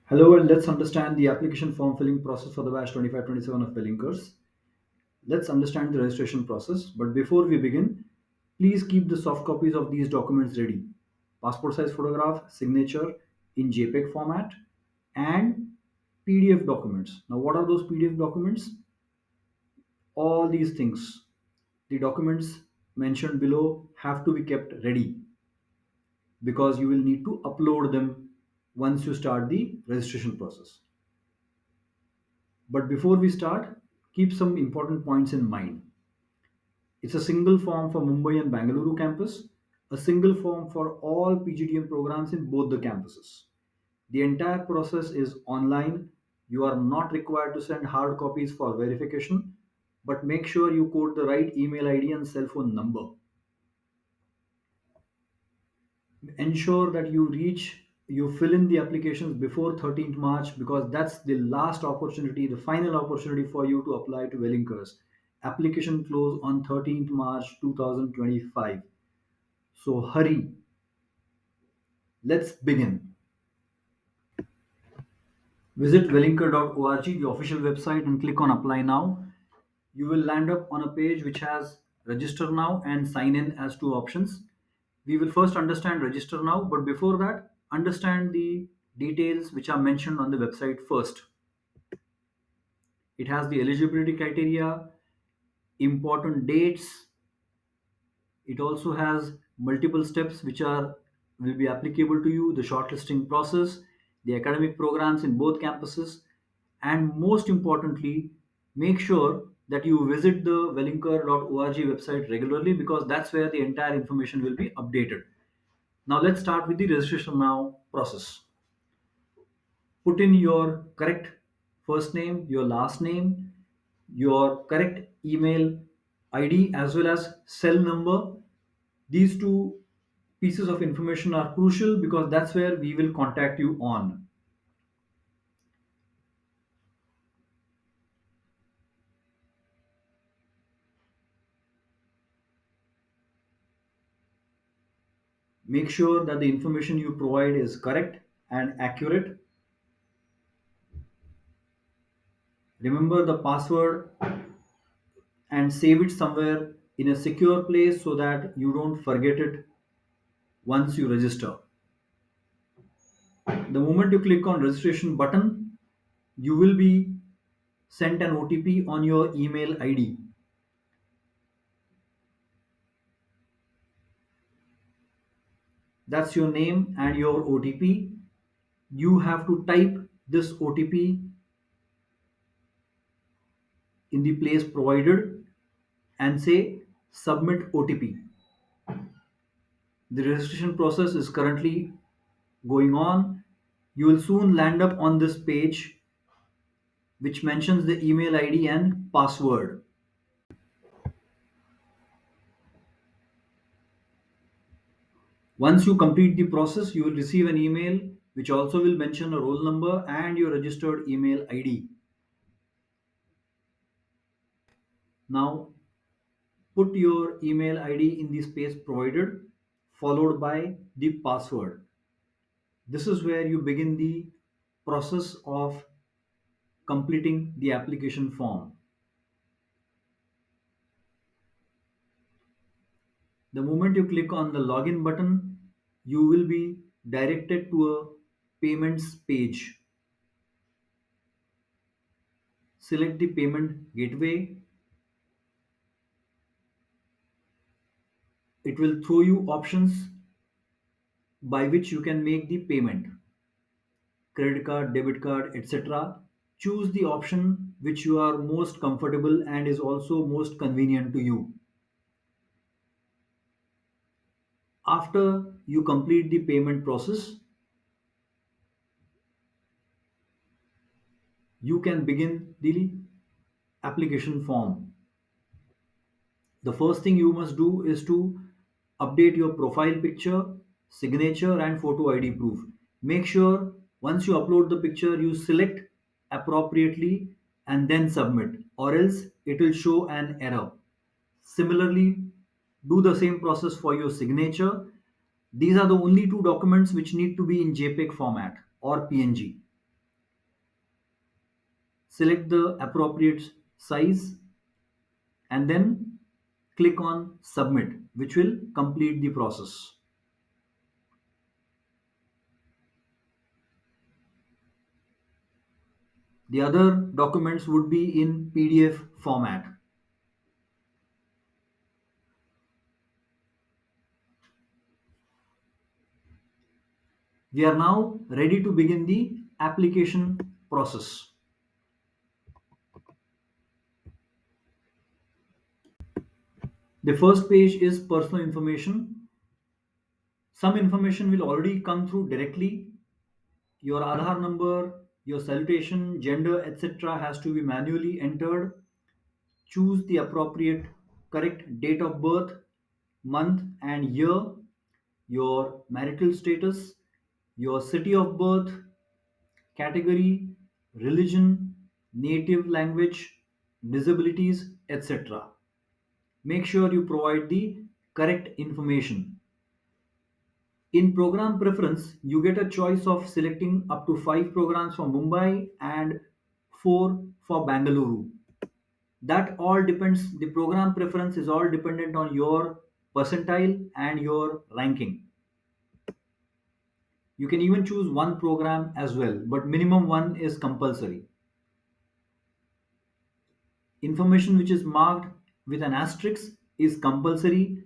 Hello, and let's understand the application form filling process for the batch 25-27 of Wellinkers. Let's understand the registration process. But before we begin, please keep the soft copies of these documents ready. Passport size photograph, signature in JPEG format, and PDF documents. Now, what are those PDF documents? All these things, the documents mentioned below, have to be kept ready because you will need to upload them once you start the registration process. But before we start, keep some important points in mind. It's a single form for Mumbai and Bengaluru campus, a single form for all PGDM programs in both the campuses. The entire process is online. You are not required to send hard copies for verification, but make sure you quote the right email ID and cell phone number. Ensure that you fill in the applications before 13th March because that's the last opportunity, the final opportunity for you to apply to Wellinkers. Application close on 13th March 2025. So hurry, let's begin. Visit wellinker.org, the official website, and click on apply now. You will land up on a page which has register now and sign in as two options. We will first understand register now, but before that, understand the details which are mentioned on the website first. It has the eligibility criteria, important dates. It also has multiple steps which are will be applicable to you, the shortlisting process, the academic programs in both campuses, and most importantly, make sure that you visit the wellinker.org website regularly because that's where the entire information will be updated. Now let's start with the registration now process. Put in your correct first name, your last name, your correct email ID as well as cell number. These two pieces of information are crucial because that's where we will contact you on. Make sure that the information you provide is correct and accurate. Remember the password and save it somewhere in a secure place so that you don't forget it once you register. The moment you click on registration button, you will be sent an OTP on your email ID. That's your name and your OTP. You have to type this OTP in the place provided and say submit OTP. The registration process is currently going on. You will soon land up on this page which mentions the email ID and password. Once you complete the process, you will receive an email which also will mention a roll number and your registered email ID. Now, put your email ID in the space provided, followed by the password. This is where you begin the process of completing the application form. The moment you click on the login button, you will be directed to a payments page. Select the payment gateway. It will throw you options by which you can make the payment: credit card, debit card, etc. Choose the option which you are most comfortable and is also most convenient to you. After you complete the payment process, you can begin the application form. The first thing you must do is to update your profile picture, signature, and photo ID proof. Make sure once you upload the picture, you select appropriately and then submit, or else it will show an error. Similarly, do the same process for your signature. These are the only two documents which need to be in JPEG format or PNG. select the appropriate size, and then click on submit, which will complete the process. The other documents would be in PDF format. We are now ready to begin the application process. The first page is personal information. Some information will already come through directly. Your Aadhaar number, your salutation, gender, etc. has to be manually entered. Choose the appropriate correct date of birth, month and year, your marital status, your city of birth, category, religion, native language, disabilities, etc. Make sure you provide the correct information. In program preference, you get a choice of selecting up to 5 programs for Mumbai and 4 for Bengaluru. That all depends, the program preference is all dependent on your percentile and your ranking. You can even choose one program as well, but minimum one is compulsory. Information which is marked with an asterisk is compulsory.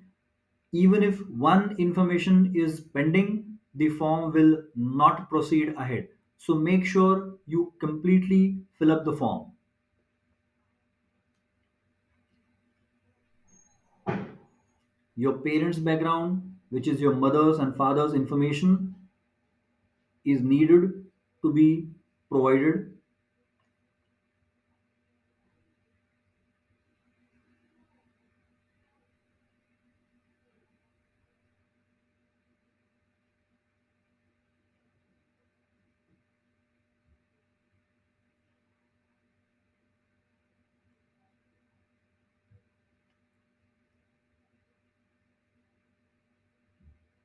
Even if one information is pending, the form will not proceed ahead. So make sure you completely fill up the form. Your parents' background, which is your mother's and father's information, is needed to be provided.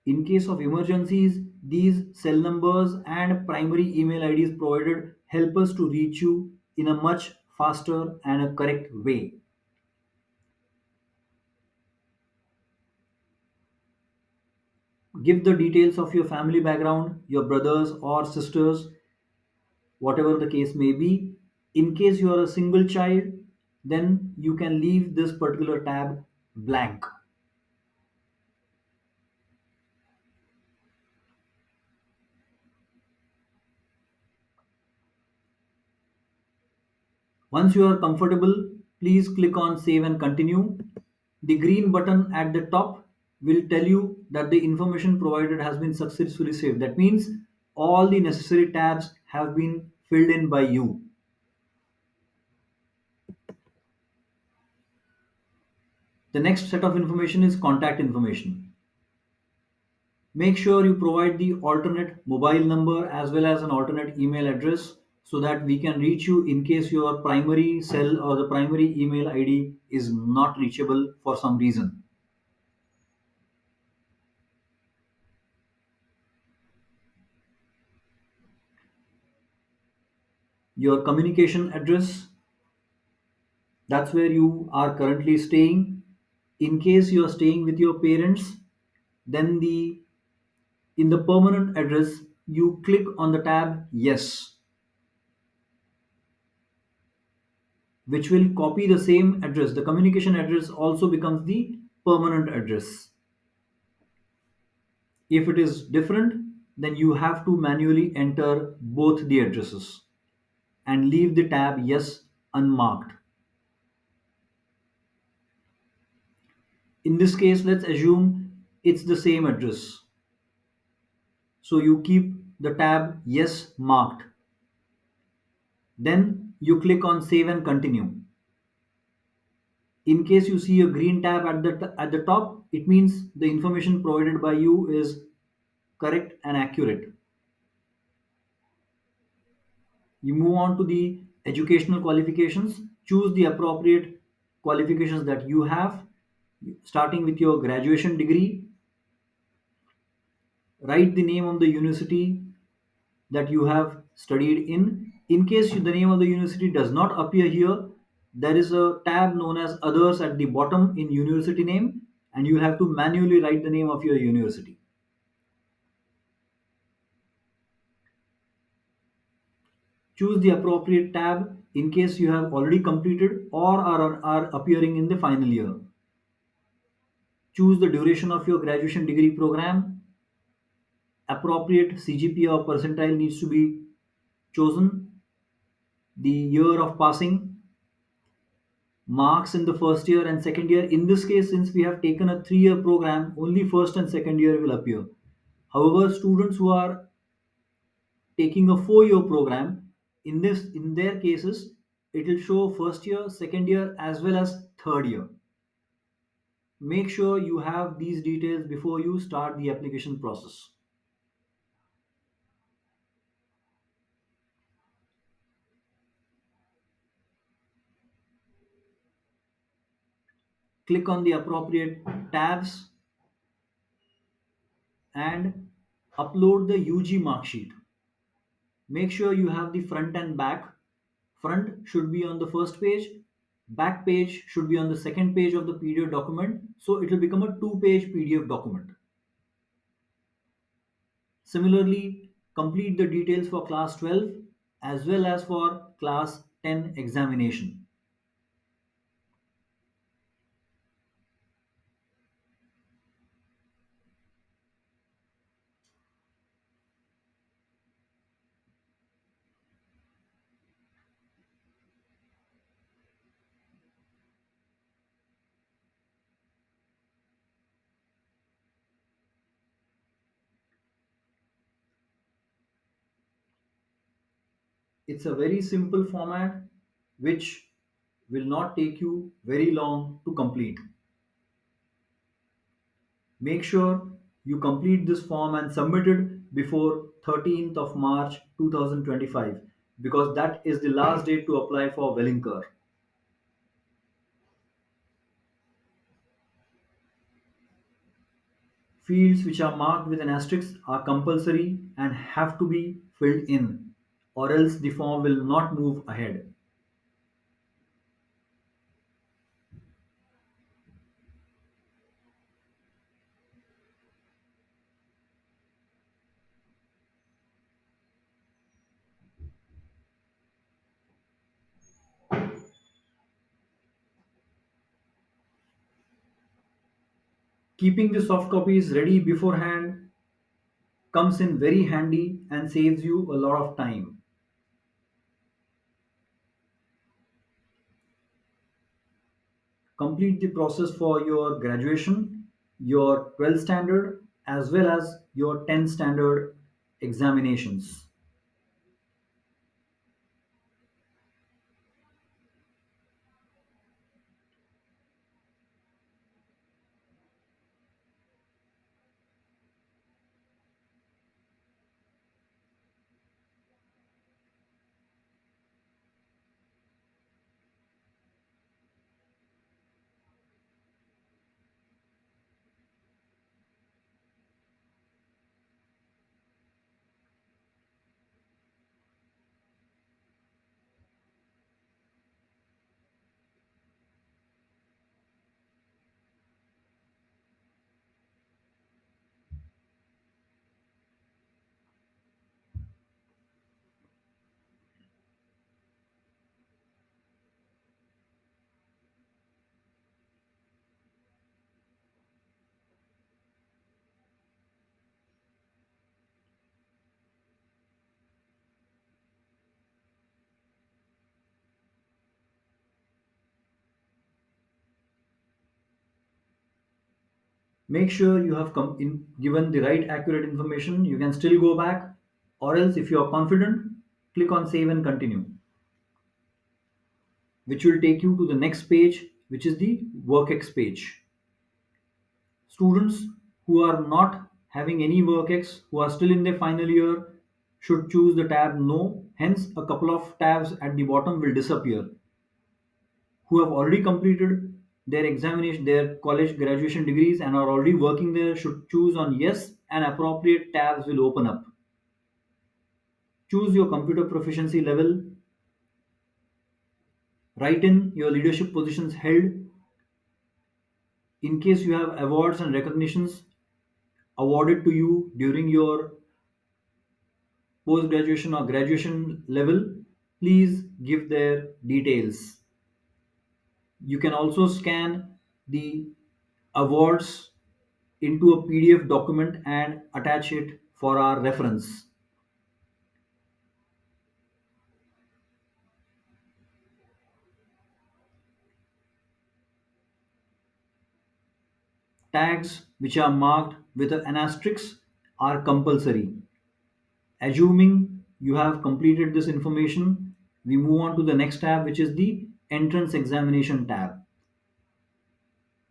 In case of emergencies, these cell numbers and primary email IDs provided help us to reach you in a much faster and a correct way. Give the details of your family background, your brothers or sisters, whatever the case may be. In case you are a single child, then you can leave this particular tab blank. Once you are comfortable, please click on Save and Continue. The green button at the top will tell you that the information provided has been successfully saved. That means all the necessary tabs have been filled in by you. The next set of information is contact information. Make sure you provide the alternate mobile number as well as an alternate email address so that we can reach you in case your primary cell or the primary email ID is not reachable for some reason. Your communication address, that's where you are currently staying. In case you are staying with your parents, then the in the permanent address you click on the tab yes, which will copy the same address. The communication address also becomes the permanent address. If it is different, then you have to manually enter both the addresses and leave the tab yes unmarked. In this case, let's assume it's the same address. So you keep the tab yes marked. Then you click on save and continue. In case you see a green tab at the top, it means the information provided by you is correct and accurate. You move on to the educational qualifications. Choose the appropriate qualifications that you have, starting with your graduation degree. Write the name of the university that you have studied in. In case the name of the university does not appear here, there is a tab known as others at the bottom in university name, and you have to manually write the name of your university. Choose the appropriate tab in case you have already completed or are appearing in the final year. Choose the duration of your graduation degree program. Appropriate CGPA or percentile needs to be chosen. The year of passing, marks in the first year and second year. In this case, since we have taken a 3-year program, only first and second year will appear. However, students who are taking a 4-year program, in their cases, it will show first year, second year, as well as third year. Make sure you have these details before you start the application process. Click on the appropriate tabs and upload the UG mark sheet. Make sure you have the front and back. Front should be on the first page, back page should be on the second page of the PDF document, so it will become a two-page PDF document. Similarly, complete the details for class 12 as well as for class 10 examination. It's a very simple format which will not take you very long to complete. Make sure you complete this form and submit it before 13th of March 2025, because that is the last date to apply for Welingkar. Fields which are marked with an asterisk are compulsory and have to be filled in, or else the form will not move ahead. Keeping the soft copies ready beforehand comes in very handy and saves you a lot of time. Complete the process for your graduation, your 12th standard, as well as your 10th standard examinations. Make sure you have given the right accurate information. You can still go back, or else, if you are confident, click on Save and Continue, which will take you to the next page, which is the WorkX page. Students who are not having any WorkX, who are still in their final year, should choose the tab No. Hence, a couple of tabs at the bottom will disappear. Who have already completed their examination, their college graduation degrees, and are already working there should choose on Yes, and appropriate tabs will open up. Choose your computer proficiency level, write in your leadership positions held. In case you have awards and recognitions awarded to you during your post graduation or graduation level, please give their details. You can also scan the awards into a PDF document and attach it for our reference. Tags which are marked with an asterisk are compulsory. Assuming you have completed this information, we move on to the next tab, which is the entrance examination tab.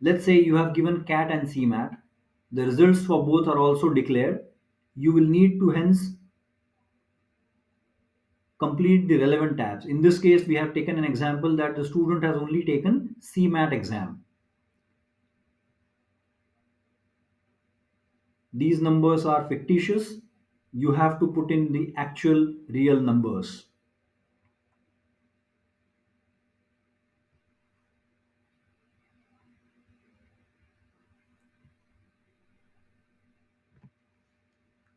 Let's say you have given CAT and CMAT. The results for both are also declared. You will need to hence complete the relevant tabs. In this case, we have taken an example that the student has only taken CMAT exam. These numbers are fictitious. You have to put in the actual real numbers.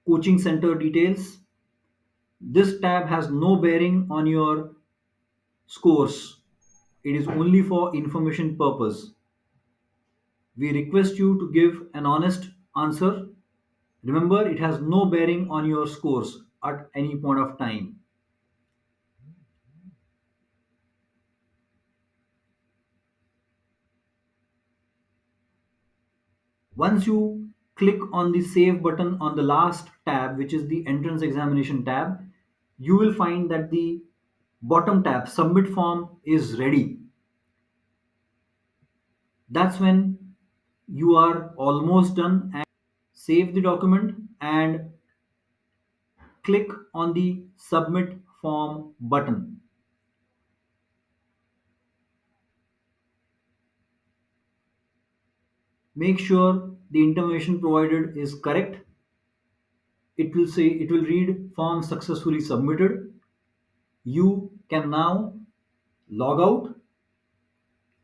Coaching center details. This tab has no bearing on your scores. It is only for information purpose. We request you to give an honest answer. Remember, it has no bearing on your scores at any point of time. Once you click on the save button on the last tab, which is the entrance examination tab, you will find that the bottom tab, submit form, is ready. That's when you are almost done, and save the document and click on the submit form button. Make sure the information provided is correct. It will read form successfully submitted. You can now log out,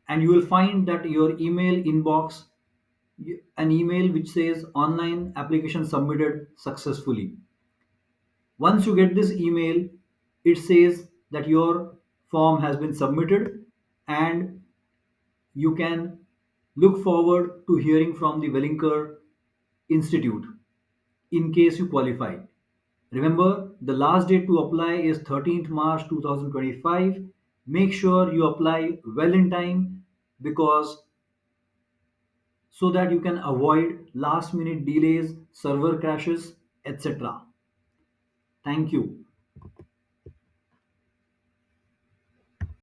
and you will find that your email inbox, an email which says online application submitted successfully. Once you get this email, it says that your form has been submitted, and you can look forward to hearing from the Welingkar Institute in case you qualify. Remember, the last date to apply is 13th March 2025. Make sure you apply well in time, because so that you can avoid last minute delays, server crashes, etc. Thank you.